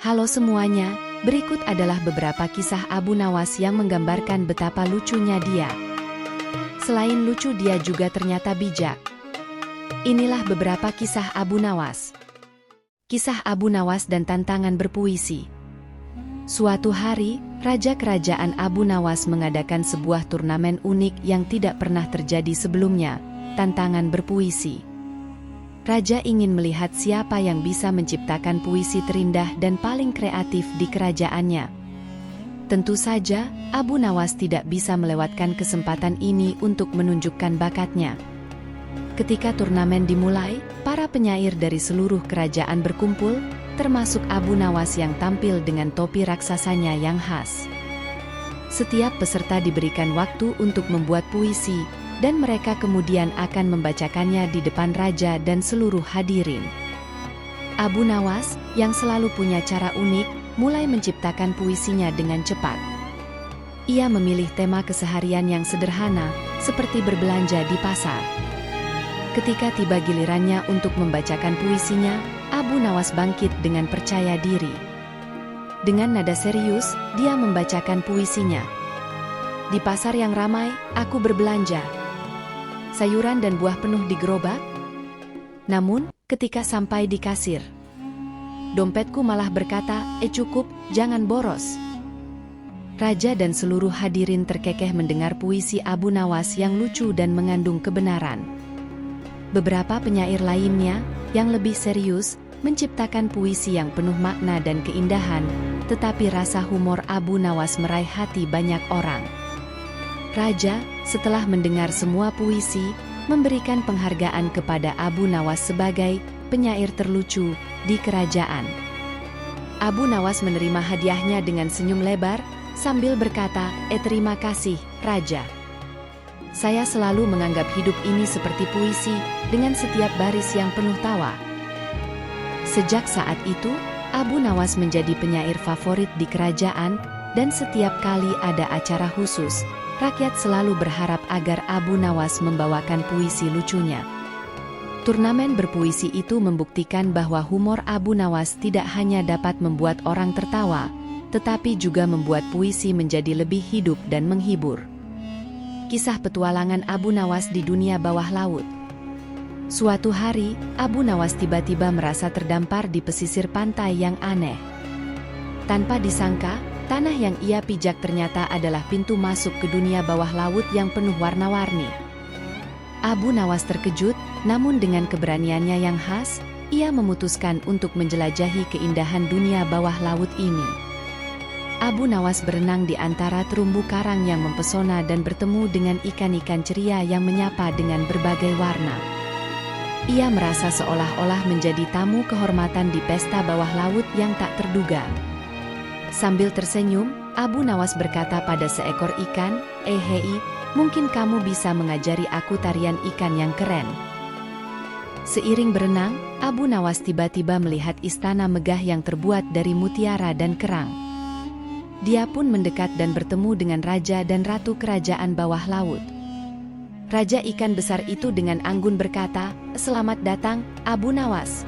Halo semuanya, berikut adalah beberapa kisah Abu Nawas yang menggambarkan betapa lucunya dia. Selain lucu, dia juga ternyata bijak. Inilah beberapa kisah Abu Nawas. Kisah Abu Nawas dan tantangan berpuisi. Suatu hari, Raja Kerajaan Abu Nawas mengadakan sebuah turnamen unik yang tidak pernah terjadi sebelumnya, tantangan berpuisi. Raja ingin melihat siapa yang bisa menciptakan puisi terindah dan paling kreatif di kerajaannya. Tentu saja, Abu Nawas tidak bisa melewatkan kesempatan ini untuk menunjukkan bakatnya. Ketika turnamen dimulai, para penyair dari seluruh kerajaan berkumpul, termasuk Abu Nawas yang tampil dengan topi raksasanya yang khas. Setiap peserta diberikan waktu untuk membuat puisi, dan mereka kemudian akan membacakannya di depan raja dan seluruh hadirin. Abu Nawas, yang selalu punya cara unik, mulai menciptakan puisinya dengan cepat. Ia memilih tema keseharian yang sederhana, seperti berbelanja di pasar. Ketika tiba gilirannya untuk membacakan puisinya, Abu Nawas bangkit dengan percaya diri. Dengan nada serius, dia membacakan puisinya. Di pasar yang ramai, aku berbelanja. Sayuran dan buah penuh di gerobak. Namun, ketika sampai di kasir, dompetku malah berkata, cukup, jangan boros." Raja dan seluruh hadirin terkekeh mendengar puisi Abu Nawas yang lucu dan mengandung kebenaran. Beberapa penyair lainnya, yang lebih serius, menciptakan puisi yang penuh makna dan keindahan, tetapi rasa humor Abu Nawas meraih hati banyak orang. Raja, setelah mendengar semua puisi, memberikan penghargaan kepada Abu Nawas sebagai penyair terlucu di kerajaan. Abu Nawas menerima hadiahnya dengan senyum lebar, sambil berkata, terima kasih, Raja. Saya selalu menganggap hidup ini seperti puisi, dengan setiap baris yang penuh tawa." Sejak saat itu, Abu Nawas menjadi penyair favorit di kerajaan, dan setiap kali ada acara khusus, rakyat selalu berharap agar Abu Nawas membawakan puisi lucunya. Turnamen berpuisi itu membuktikan bahwa humor Abu Nawas tidak hanya dapat membuat orang tertawa, tetapi juga membuat puisi menjadi lebih hidup dan menghibur. Kisah petualangan Abu Nawas di dunia bawah laut. Suatu hari, Abu Nawas tiba-tiba merasa terdampar di pesisir pantai yang aneh. Tanpa disangka, tanah yang ia pijak ternyata adalah pintu masuk ke dunia bawah laut yang penuh warna-warni. Abu Nawas terkejut, namun dengan keberaniannya yang khas, ia memutuskan untuk menjelajahi keindahan dunia bawah laut ini. Abu Nawas berenang di antara terumbu karang yang mempesona dan bertemu dengan ikan-ikan ceria yang menyapa dengan berbagai warna. Ia merasa seolah-olah menjadi tamu kehormatan di pesta bawah laut yang tak terduga. Sambil tersenyum, Abu Nawas berkata pada seekor ikan, hei, mungkin kamu bisa mengajari aku tarian ikan yang keren." Seiring berenang, Abu Nawas tiba-tiba melihat istana megah yang terbuat dari mutiara dan kerang. Dia pun mendekat dan bertemu dengan raja dan ratu kerajaan bawah laut. Raja ikan besar itu dengan anggun berkata, "Selamat datang, Abu Nawas.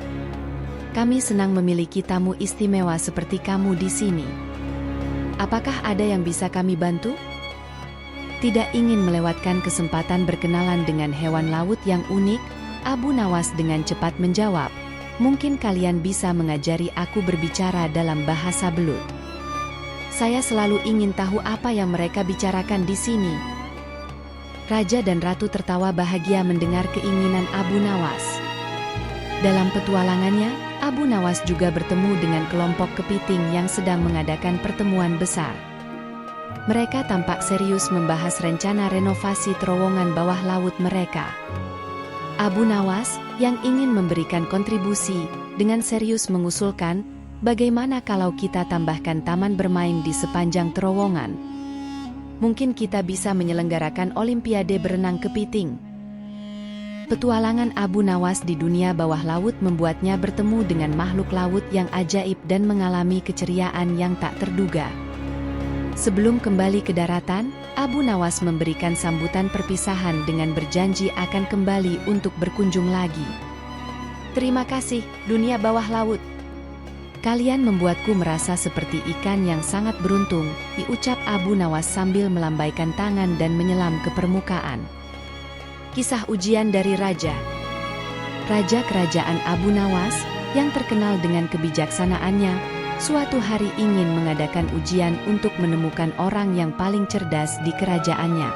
Kami senang memiliki tamu istimewa seperti kamu di sini. Apakah ada yang bisa kami bantu?" Tidak ingin melewatkan kesempatan berkenalan dengan hewan laut yang unik, Abu Nawas dengan cepat menjawab, "Mungkin kalian bisa mengajari aku berbicara dalam bahasa belut. Saya selalu ingin tahu apa yang mereka bicarakan di sini." Raja dan ratu tertawa bahagia mendengar keinginan Abu Nawas. Dalam petualangannya, Abu Nawas juga bertemu dengan kelompok kepiting yang sedang mengadakan pertemuan besar. Mereka tampak serius membahas rencana renovasi terowongan bawah laut mereka. Abu Nawas, yang ingin memberikan kontribusi, dengan serius mengusulkan, "Bagaimana kalau kita tambahkan taman bermain di sepanjang terowongan? Mungkin kita bisa menyelenggarakan olimpiade berenang kepiting." Petualangan Abu Nawas di dunia bawah laut membuatnya bertemu dengan makhluk laut yang ajaib dan mengalami keceriaan yang tak terduga. Sebelum kembali ke daratan, Abu Nawas memberikan sambutan perpisahan dengan berjanji akan kembali untuk berkunjung lagi. "Terima kasih, dunia bawah laut. Kalian membuatku merasa seperti ikan yang sangat beruntung, diucap Abu Nawas sambil melambaikan tangan dan menyelam ke permukaan. Kisah ujian dari Raja. Raja Kerajaan Abu Nawas, yang terkenal dengan kebijaksanaannya, suatu hari ingin mengadakan ujian untuk menemukan orang yang paling cerdas di kerajaannya.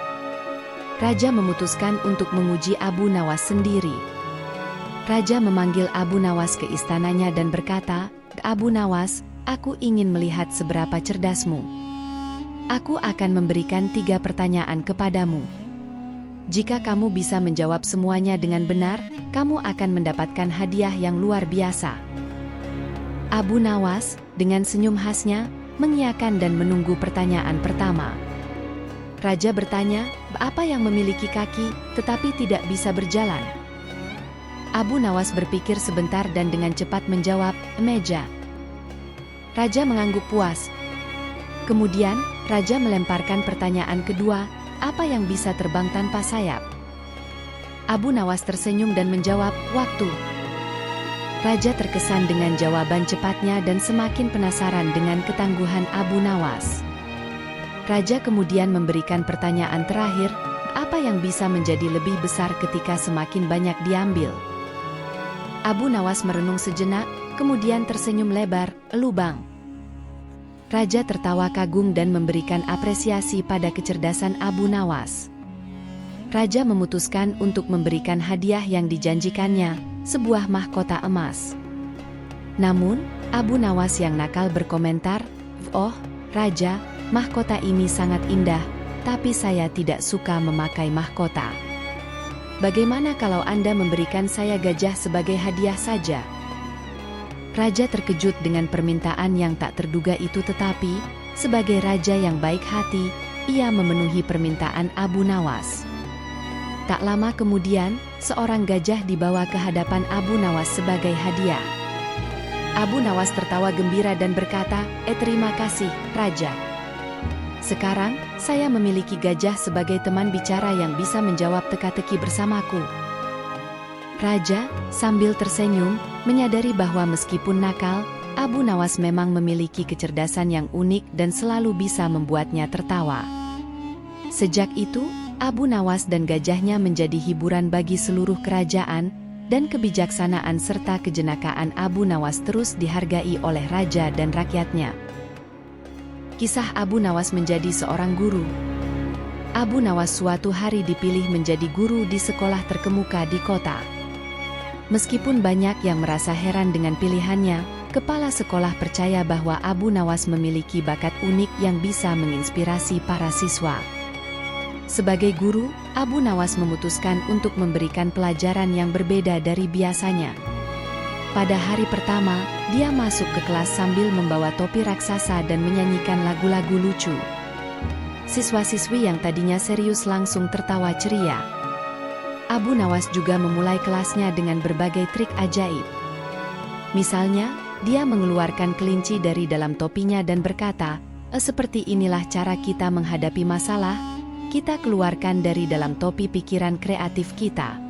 Raja memutuskan untuk menguji Abu Nawas sendiri. Raja memanggil Abu Nawas ke istananya dan berkata, "Abu Nawas, aku ingin melihat seberapa cerdasmu. Aku akan memberikan 3 pertanyaan kepadamu. Jika kamu bisa menjawab semuanya dengan benar, kamu akan mendapatkan hadiah yang luar biasa." Abu Nawas, dengan senyum khasnya, mengiyakan dan menunggu pertanyaan pertama. Raja bertanya, "Apa yang memiliki kaki, tetapi tidak bisa berjalan?" Abu Nawas berpikir sebentar dan dengan cepat menjawab, "Meja." Raja mengangguk puas. Kemudian, Raja melemparkan pertanyaan kedua, "Apa yang bisa terbang tanpa sayap?" Abu Nawas tersenyum dan menjawab, "Waktu." Raja terkesan dengan jawaban cepatnya dan semakin penasaran dengan ketangguhan Abu Nawas. Raja kemudian memberikan pertanyaan terakhir, "Apa yang bisa menjadi lebih besar ketika semakin banyak diambil?" Abu Nawas merenung sejenak, kemudian tersenyum lebar, "Lubang." Raja tertawa kagum dan memberikan apresiasi pada kecerdasan Abu Nawas. Raja memutuskan untuk memberikan hadiah yang dijanjikannya, sebuah mahkota emas. Namun, Abu Nawas yang nakal berkomentar, "Oh, Raja, mahkota ini sangat indah, tapi saya tidak suka memakai mahkota. Bagaimana kalau Anda memberikan saya gajah sebagai hadiah saja?" Raja terkejut dengan permintaan yang tak terduga itu, tetapi, sebagai raja yang baik hati, ia memenuhi permintaan Abu Nawas. Tak lama kemudian, seorang gajah dibawa ke hadapan Abu Nawas sebagai hadiah. Abu Nawas tertawa gembira dan berkata, terima kasih, Raja. Sekarang, saya memiliki gajah sebagai teman bicara yang bisa menjawab teka-teki bersamaku." Raja, sambil tersenyum, menyadari bahwa meskipun nakal, Abu Nawas memang memiliki kecerdasan yang unik dan selalu bisa membuatnya tertawa. Sejak itu, Abu Nawas dan gajahnya menjadi hiburan bagi seluruh kerajaan, dan kebijaksanaan serta kejenakaan Abu Nawas terus dihargai oleh raja dan rakyatnya. Kisah Abu Nawas menjadi seorang guru. Abu Nawas suatu hari dipilih menjadi guru di sekolah terkemuka di kota. Meskipun banyak yang merasa heran dengan pilihannya, kepala sekolah percaya bahwa Abu Nawas memiliki bakat unik yang bisa menginspirasi para siswa. Sebagai guru, Abu Nawas memutuskan untuk memberikan pelajaran yang berbeda dari biasanya. Pada hari pertama, dia masuk ke kelas sambil membawa topi raksasa dan menyanyikan lagu-lagu lucu. Siswa-siswi yang tadinya serius langsung tertawa ceria. Abu Nawas juga memulai kelasnya dengan berbagai trik ajaib. Misalnya, dia mengeluarkan kelinci dari dalam topinya dan berkata, seperti inilah cara kita menghadapi masalah, kita keluarkan dari dalam topi pikiran kreatif kita."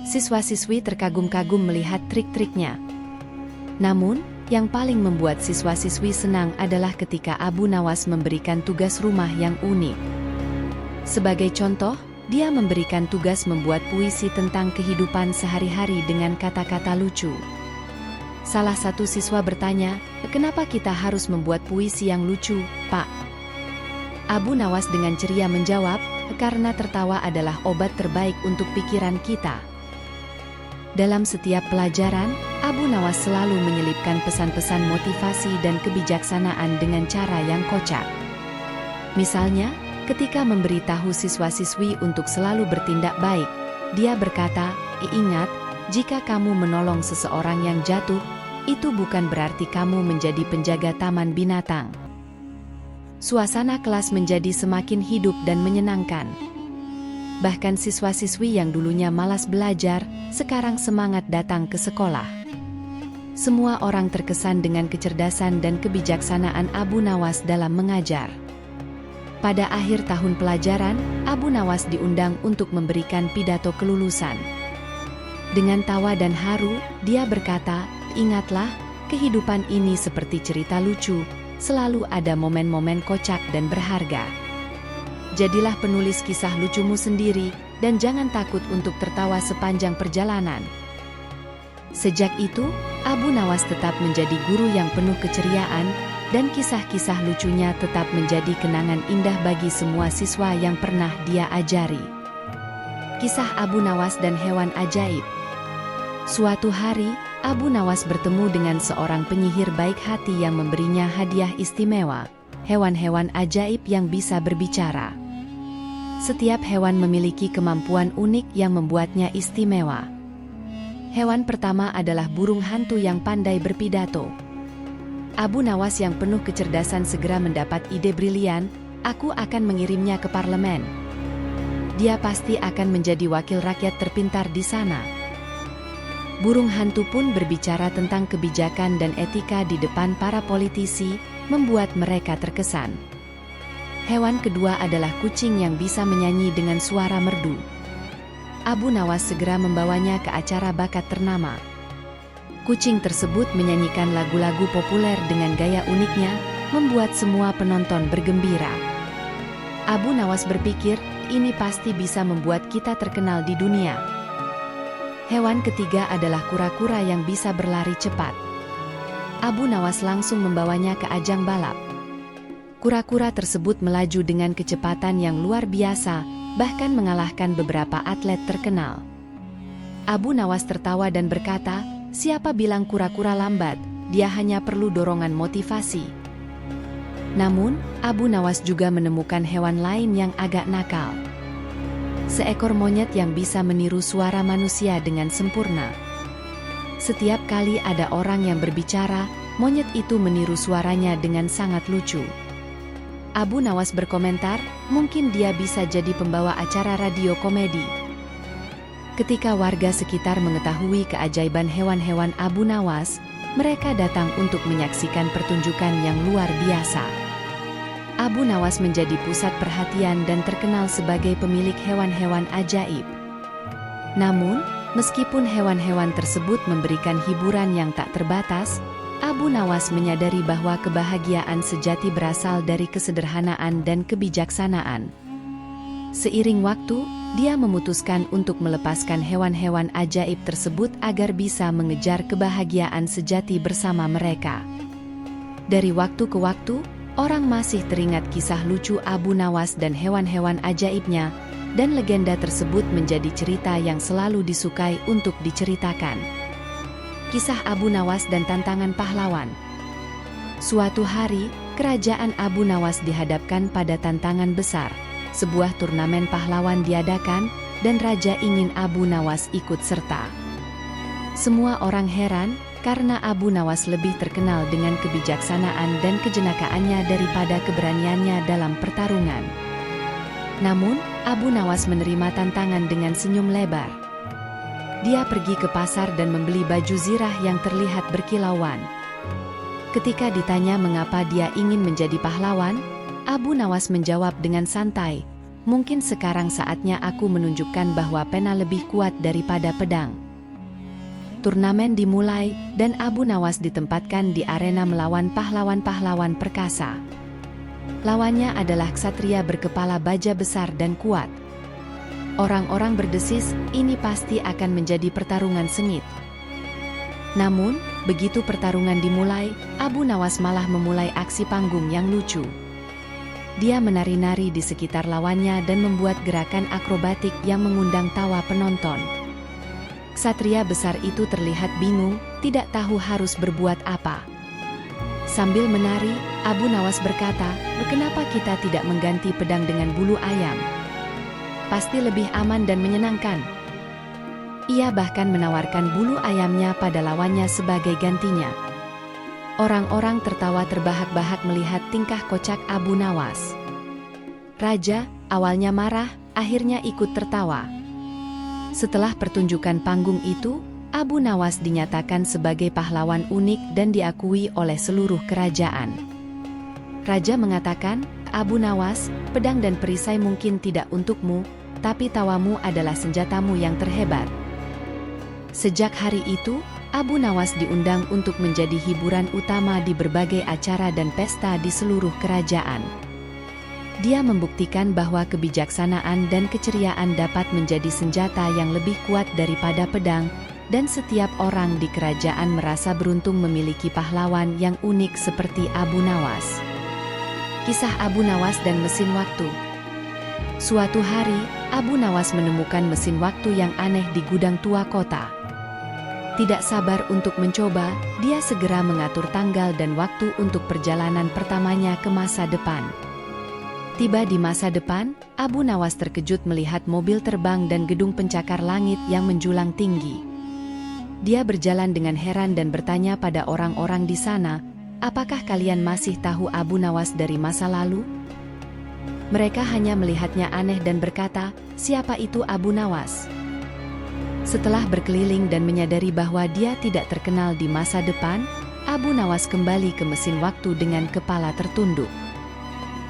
Siswa-siswi terkagum-kagum melihat trik-triknya. Namun, yang paling membuat siswa-siswi senang adalah ketika Abu Nawas memberikan tugas rumah yang unik. Sebagai contoh, dia memberikan tugas membuat puisi tentang kehidupan sehari-hari dengan kata-kata lucu. Salah satu siswa bertanya, "Kenapa kita harus membuat puisi yang lucu, Pak?" Abu Nawas dengan ceria menjawab, "Karena tertawa adalah obat terbaik untuk pikiran kita." Dalam setiap pelajaran, Abu Nawas selalu menyelipkan pesan-pesan motivasi dan kebijaksanaan dengan cara yang kocak. Misalnya, ketika memberitahu siswa-siswi untuk selalu bertindak baik, dia berkata, "Ingat, jika kamu menolong seseorang yang jatuh, itu bukan berarti kamu menjadi penjaga taman binatang." Suasana kelas menjadi semakin hidup dan menyenangkan. Bahkan siswa-siswi yang dulunya malas belajar, sekarang semangat datang ke sekolah. Semua orang terkesan dengan kecerdasan dan kebijaksanaan Abu Nawas dalam mengajar. Pada akhir tahun pelajaran, Abu Nawas diundang untuk memberikan pidato kelulusan. Dengan tawa dan haru, dia berkata, "Ingatlah, kehidupan ini seperti cerita lucu, selalu ada momen-momen kocak dan berharga. Jadilah penulis kisah lucumu sendiri, dan jangan takut untuk tertawa sepanjang perjalanan. Sejak itu, Abu Nawas tetap menjadi guru yang penuh keceriaan, dan kisah-kisah lucunya tetap menjadi kenangan indah bagi semua siswa yang pernah dia ajari. Kisah Abu Nawas dan hewan ajaib. Suatu hari, Abu Nawas bertemu dengan seorang penyihir baik hati yang memberinya hadiah istimewa, hewan-hewan ajaib yang bisa berbicara. Setiap hewan memiliki kemampuan unik yang membuatnya istimewa. Hewan pertama adalah burung hantu yang pandai berpidato. Abu Nawas yang penuh kecerdasan segera mendapat ide brilian, aku akan mengirimnya ke parlemen. Dia pasti akan menjadi wakil rakyat terpintar di sana. Burung hantu pun berbicara tentang kebijakan dan etika di depan para politisi, membuat mereka terkesan. Hewan kedua adalah kucing yang bisa menyanyi dengan suara merdu. Abu Nawas segera membawanya ke acara bakat ternama. Kucing tersebut menyanyikan lagu-lagu populer dengan gaya uniknya, membuat semua penonton bergembira. Abu Nawas berpikir, ini pasti bisa membuat kita terkenal di dunia. Hewan ketiga adalah kura-kura yang bisa berlari cepat. Abu Nawas langsung membawanya ke ajang balap. Kura-kura tersebut melaju dengan kecepatan yang luar biasa, bahkan mengalahkan beberapa atlet terkenal. Abu Nawas tertawa dan berkata, siapa bilang kura-kura lambat, dia hanya perlu dorongan motivasi. Namun, Abu Nawas juga menemukan hewan lain yang agak nakal. Seekor monyet yang bisa meniru suara manusia dengan sempurna. Setiap kali ada orang yang berbicara, monyet itu meniru suaranya dengan sangat lucu. Abu Nawas berkomentar, mungkin dia bisa jadi pembawa acara radio komedi. Ketika warga sekitar mengetahui keajaiban hewan-hewan Abu Nawas, mereka datang untuk menyaksikan pertunjukan yang luar biasa. Abu Nawas menjadi pusat perhatian dan terkenal sebagai pemilik hewan-hewan ajaib. Namun, meskipun hewan-hewan tersebut memberikan hiburan yang tak terbatas, Abu Nawas menyadari bahwa kebahagiaan sejati berasal dari kesederhanaan dan kebijaksanaan. Seiring waktu, dia memutuskan untuk melepaskan hewan-hewan ajaib tersebut agar bisa mengejar kebahagiaan sejati bersama mereka. Dari waktu ke waktu, orang masih teringat kisah lucu Abu Nawas dan hewan-hewan ajaibnya, dan legenda tersebut menjadi cerita yang selalu disukai untuk diceritakan. Kisah Abu Nawas dan tantangan pahlawan. Suatu hari, kerajaan Abu Nawas dihadapkan pada tantangan besar. Sebuah turnamen pahlawan diadakan, dan raja ingin Abu Nawas ikut serta. Semua orang heran, karena Abu Nawas lebih terkenal dengan kebijaksanaan dan kejenakaannya daripada keberaniannya dalam pertarungan. Namun, Abu Nawas menerima tantangan dengan senyum lebar. Dia pergi ke pasar dan membeli baju zirah yang terlihat berkilauan. Ketika ditanya mengapa dia ingin menjadi pahlawan, Abu Nawas menjawab dengan santai, mungkin sekarang saatnya aku menunjukkan bahwa pena lebih kuat daripada pedang. Turnamen dimulai, dan Abu Nawas ditempatkan di arena melawan pahlawan-pahlawan perkasa. Lawannya adalah ksatria berkepala baja besar dan kuat. Orang-orang berdesis, ini pasti akan menjadi pertarungan sengit. Namun, begitu pertarungan dimulai, Abu Nawas malah memulai aksi panggung yang lucu. Dia menari-nari di sekitar lawannya dan membuat gerakan akrobatik yang mengundang tawa penonton. Ksatria besar itu terlihat bingung, tidak tahu harus berbuat apa. Sambil menari, Abu Nawas berkata, kenapa kita tidak mengganti pedang dengan bulu ayam? Pasti lebih aman dan menyenangkan. Ia bahkan menawarkan bulu ayamnya pada lawannya sebagai gantinya. Orang-orang tertawa terbahak-bahak melihat tingkah kocak Abu Nawas. Raja, awalnya marah, akhirnya ikut tertawa. Setelah pertunjukan panggung itu, Abu Nawas dinyatakan sebagai pahlawan unik dan diakui oleh seluruh kerajaan. Raja mengatakan, Abu Nawas, pedang dan perisai mungkin tidak untukmu, tapi tawamu adalah senjatamu yang terhebat. Sejak hari itu, Abu Nawas diundang untuk menjadi hiburan utama di berbagai acara dan pesta di seluruh kerajaan. Dia membuktikan bahwa kebijaksanaan dan keceriaan dapat menjadi senjata yang lebih kuat daripada pedang, dan setiap orang di kerajaan merasa beruntung memiliki pahlawan yang unik seperti Abu Nawas. Kisah Abu Nawas dan mesin waktu. Suatu hari, Abu Nawas menemukan mesin waktu yang aneh di gudang tua kota. Tidak sabar untuk mencoba, dia segera mengatur tanggal dan waktu untuk perjalanan pertamanya ke masa depan. Tiba di masa depan, Abu Nawas terkejut melihat mobil terbang dan gedung pencakar langit yang menjulang tinggi. Dia berjalan dengan heran dan bertanya pada orang-orang di sana, "Apakah kalian masih tahu Abu Nawas dari masa lalu?" Mereka hanya melihatnya aneh dan berkata, "Siapa itu Abu Nawas?" Setelah berkeliling dan menyadari bahwa dia tidak terkenal di masa depan, Abu Nawas kembali ke mesin waktu dengan kepala tertunduk.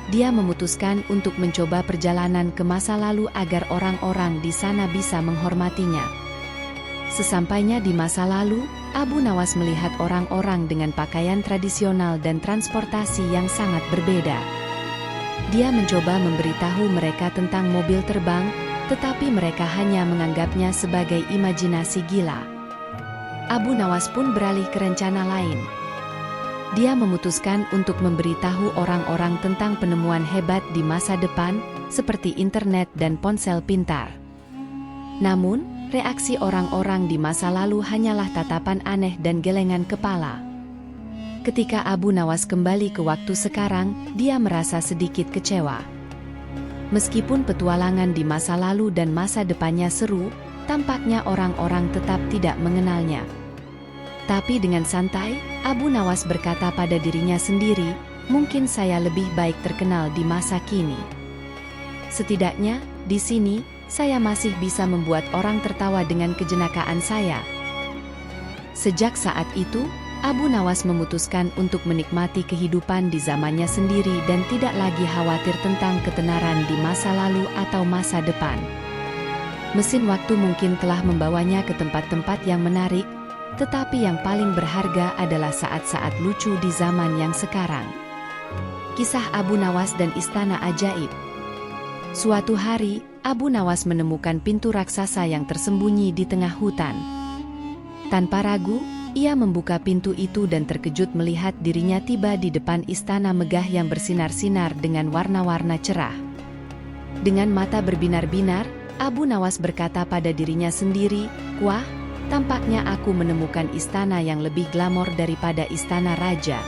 Dia memutuskan untuk mencoba perjalanan ke masa lalu agar orang-orang di sana bisa menghormatinya. Sesampainya di masa lalu, Abu Nawas melihat orang-orang dengan pakaian tradisional dan transportasi yang sangat berbeda. Dia mencoba memberitahu mereka tentang mobil terbang, tetapi mereka hanya menganggapnya sebagai imajinasi gila. Abu Nawas pun beralih ke rencana lain. Dia memutuskan untuk memberitahu orang-orang tentang penemuan hebat di masa depan, seperti internet dan ponsel pintar. Namun, reaksi orang-orang di masa lalu hanyalah tatapan aneh dan gelengan kepala. Ketika Abu Nawas kembali ke waktu sekarang, dia merasa sedikit kecewa. Meskipun petualangan di masa lalu dan masa depannya seru, tampaknya orang-orang tetap tidak mengenalnya. Tapi dengan santai, Abu Nawas berkata pada dirinya sendiri, "Mungkin saya lebih baik terkenal di masa kini. Setidaknya, di sini, saya masih bisa membuat orang tertawa dengan kejenakaan saya." Sejak saat itu, Abu Nawas memutuskan untuk menikmati kehidupan di zamannya sendiri dan tidak lagi khawatir tentang ketenaran di masa lalu atau masa depan. Mesin waktu mungkin telah membawanya ke tempat-tempat yang menarik, tetapi yang paling berharga adalah saat-saat lucu di zaman yang sekarang. Kisah Abu Nawas dan Istana Ajaib. Suatu hari, Abu Nawas menemukan pintu raksasa yang tersembunyi di tengah hutan. Tanpa ragu, ia membuka pintu itu dan terkejut melihat dirinya tiba di depan istana megah yang bersinar-sinar dengan warna-warna cerah. Dengan mata berbinar-binar, Abu Nawas berkata pada dirinya sendiri, "Wah, tampaknya aku menemukan istana yang lebih glamor daripada istana raja."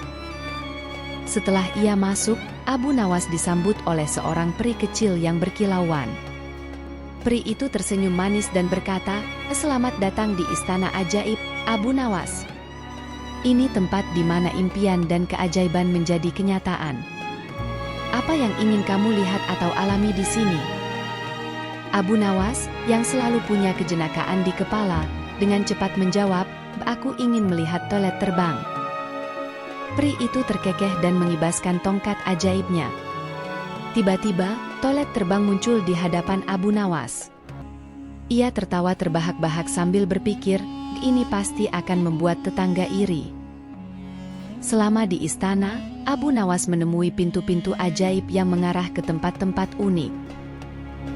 Setelah ia masuk, Abu Nawas disambut oleh seorang peri kecil yang berkilauan. Peri itu tersenyum manis dan berkata, "Selamat datang di Istana Ajaib, Abu Nawas. Ini tempat di mana impian dan keajaiban menjadi kenyataan. Apa yang ingin kamu lihat atau alami di sini?" Abu Nawas, yang selalu punya kejenakaan di kepala, dengan cepat menjawab, "Aku ingin melihat toilet terbang." Peri itu terkekeh dan mengibaskan tongkat ajaibnya. Tiba-tiba, toilet terbang muncul di hadapan Abu Nawas. Ia tertawa terbahak-bahak sambil berpikir, ini pasti akan membuat tetangga iri. Selama di istana, Abu Nawas menemui pintu-pintu ajaib yang mengarah ke tempat-tempat unik.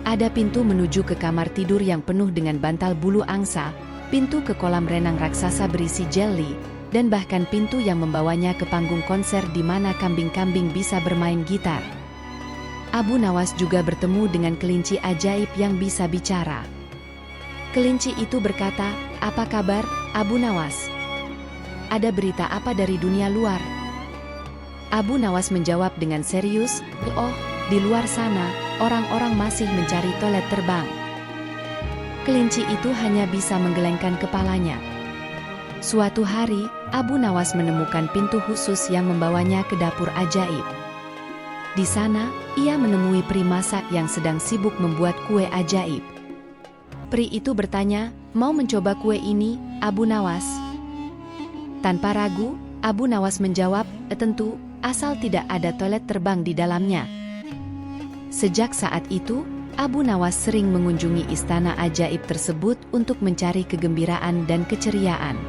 Ada pintu menuju ke kamar tidur yang penuh dengan bantal bulu angsa, pintu ke kolam renang raksasa berisi jelly, dan bahkan pintu yang membawanya ke panggung konser di mana kambing-kambing bisa bermain gitar. Abu Nawas juga bertemu dengan kelinci ajaib yang bisa bicara. Kelinci itu berkata, "Apa kabar, Abu Nawas? Ada berita apa dari dunia luar?" Abu Nawas menjawab dengan serius, "Oh, di luar sana, orang-orang masih mencari toilet terbang." Kelinci itu hanya bisa menggelengkan kepalanya. Suatu hari, Abu Nawas menemukan pintu khusus yang membawanya ke dapur ajaib. Di sana, ia menemui peri masak yang sedang sibuk membuat kue ajaib. Peri itu bertanya, "Mau mencoba kue ini, Abu Nawas?" Tanpa ragu, Abu Nawas menjawab, "Tentu, asal tidak ada toilet terbang di dalamnya." Sejak saat itu, Abu Nawas sering mengunjungi istana ajaib tersebut untuk mencari kegembiraan dan keceriaan.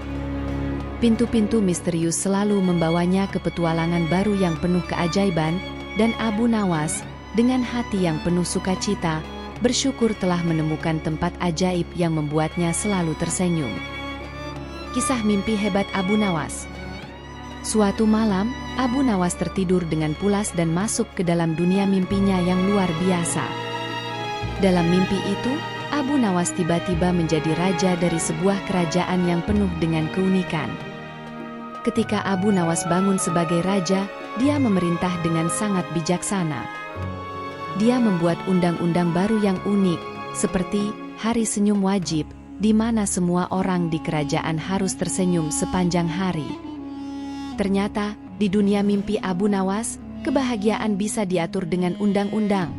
Pintu-pintu misterius selalu membawanya ke petualangan baru yang penuh keajaiban, dan Abu Nawas, dengan hati yang penuh sukacita, bersyukur telah menemukan tempat ajaib yang membuatnya selalu tersenyum. Kisah mimpi hebat Abu Nawas. Suatu malam, Abu Nawas tertidur dengan pulas dan masuk ke dalam dunia mimpinya yang luar biasa. Dalam mimpi itu, Abu Nawas tiba-tiba menjadi raja dari sebuah kerajaan yang penuh dengan keunikan. Ketika Abu Nawas bangun sebagai raja, dia memerintah dengan sangat bijaksana. Dia membuat undang-undang baru yang unik, seperti Hari Senyum Wajib, di mana semua orang di kerajaan harus tersenyum sepanjang hari. Ternyata, di dunia mimpi Abu Nawas, kebahagiaan bisa diatur dengan undang-undang.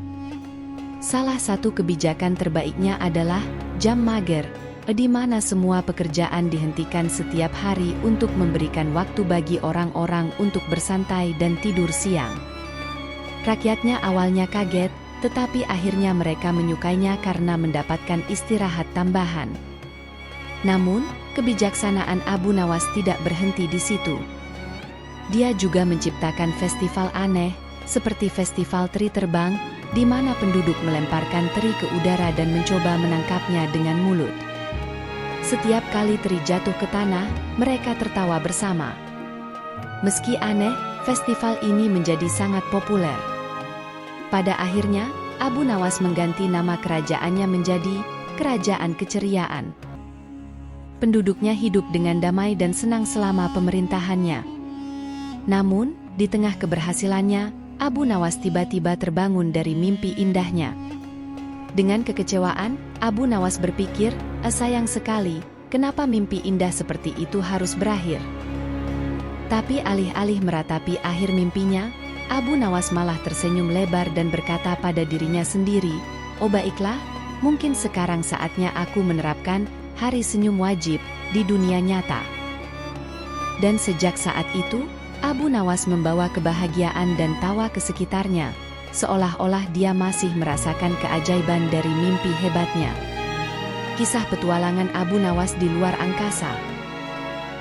Salah satu kebijakan terbaiknya adalah jam mager, di mana semua pekerjaan dihentikan setiap hari untuk memberikan waktu bagi orang-orang untuk bersantai dan tidur siang. Rakyatnya awalnya kaget, tetapi akhirnya mereka menyukainya karena mendapatkan istirahat tambahan. Namun, kebijaksanaan Abu Nawas tidak berhenti di situ. Dia juga menciptakan festival aneh, seperti festival teri terbang, di mana penduduk melemparkan teri ke udara dan mencoba menangkapnya dengan mulut. Setiap kali teri jatuh ke tanah, mereka tertawa bersama. Meski aneh, festival ini menjadi sangat populer. Pada akhirnya, Abu Nawas mengganti nama kerajaannya menjadi Kerajaan Keceriaan. Penduduknya hidup dengan damai dan senang selama pemerintahannya. Namun, di tengah keberhasilannya, Abu Nawas tiba-tiba terbangun dari mimpi indahnya. Dengan kekecewaan, Abu Nawas berpikir, sayang sekali, kenapa mimpi indah seperti itu harus berakhir? Tapi alih-alih meratapi akhir mimpinya, Abu Nawas malah tersenyum lebar dan berkata pada dirinya sendiri, "Oh baiklah, mungkin sekarang saatnya aku menerapkan Hari Senyum Wajib di dunia nyata." Dan sejak saat itu, Abu Nawas membawa kebahagiaan dan tawa ke sekitarnya, seolah-olah dia masih merasakan keajaiban dari mimpi hebatnya. Kisah petualangan Abu Nawas di luar angkasa.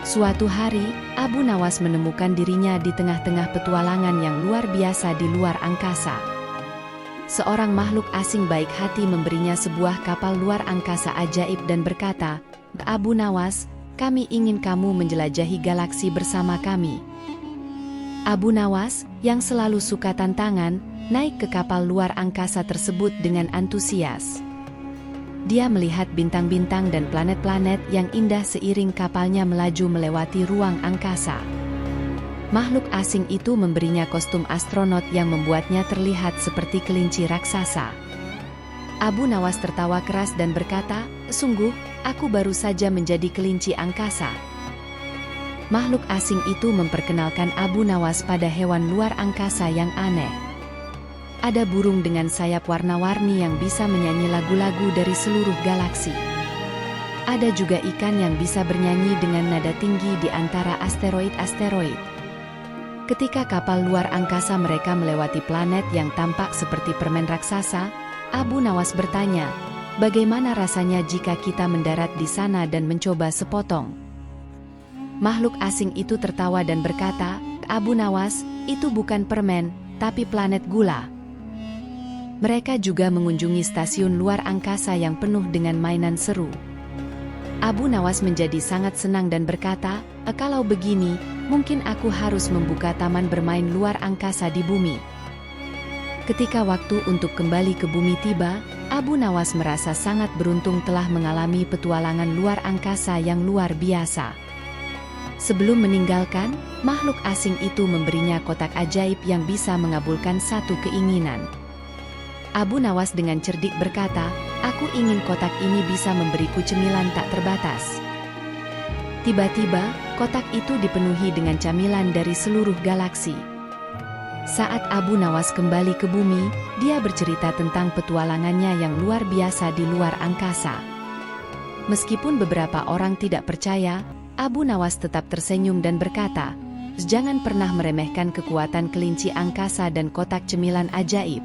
Suatu hari, Abu Nawas menemukan dirinya di tengah-tengah petualangan yang luar biasa di luar angkasa. Seorang makhluk asing baik hati memberinya sebuah kapal luar angkasa ajaib dan berkata, "Abu Nawas, kami ingin kamu menjelajahi galaksi bersama kami." Abu Nawas, yang selalu suka tantangan, naik ke kapal luar angkasa tersebut dengan antusias. Dia melihat bintang-bintang dan planet-planet yang indah seiring kapalnya melaju melewati ruang angkasa. Makhluk asing itu memberinya kostum astronot yang membuatnya terlihat seperti kelinci raksasa. Abu Nawas tertawa keras dan berkata, "Sungguh, aku baru saja menjadi kelinci angkasa." Makhluk asing itu memperkenalkan Abu Nawas pada hewan luar angkasa yang aneh. Ada burung dengan sayap warna-warni yang bisa menyanyi lagu-lagu dari seluruh galaksi. Ada juga ikan yang bisa bernyanyi dengan nada tinggi di antara asteroid-asteroid. Ketika kapal luar angkasa mereka melewati planet yang tampak seperti permen raksasa, Abu Nawas bertanya, "Bagaimana rasanya jika kita mendarat di sana dan mencoba sepotong?" Makhluk asing itu tertawa dan berkata, "Abu Nawas, itu bukan permen, tapi planet gula." Mereka juga mengunjungi stasiun luar angkasa yang penuh dengan mainan seru. Abu Nawas menjadi sangat senang dan berkata, "Kalau begini, mungkin aku harus membuka taman bermain luar angkasa di bumi." Ketika waktu untuk kembali ke bumi tiba, Abu Nawas merasa sangat beruntung telah mengalami petualangan luar angkasa yang luar biasa. Sebelum meninggalkan, makhluk asing itu memberinya kotak ajaib yang bisa mengabulkan satu keinginan. Abu Nawas dengan cerdik berkata, "Aku ingin kotak ini bisa memberiku cemilan tak terbatas." Tiba-tiba, kotak itu dipenuhi dengan camilan dari seluruh galaksi. Saat Abu Nawas kembali ke bumi, dia bercerita tentang petualangannya yang luar biasa di luar angkasa. Meskipun beberapa orang tidak percaya, Abu Nawas tetap tersenyum dan berkata, "Jangan pernah meremehkan kekuatan kelinci angkasa dan kotak cemilan ajaib."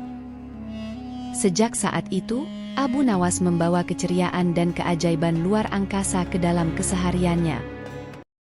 Sejak saat itu, Abu Nawas membawa keceriaan dan keajaiban luar angkasa ke dalam kesehariannya.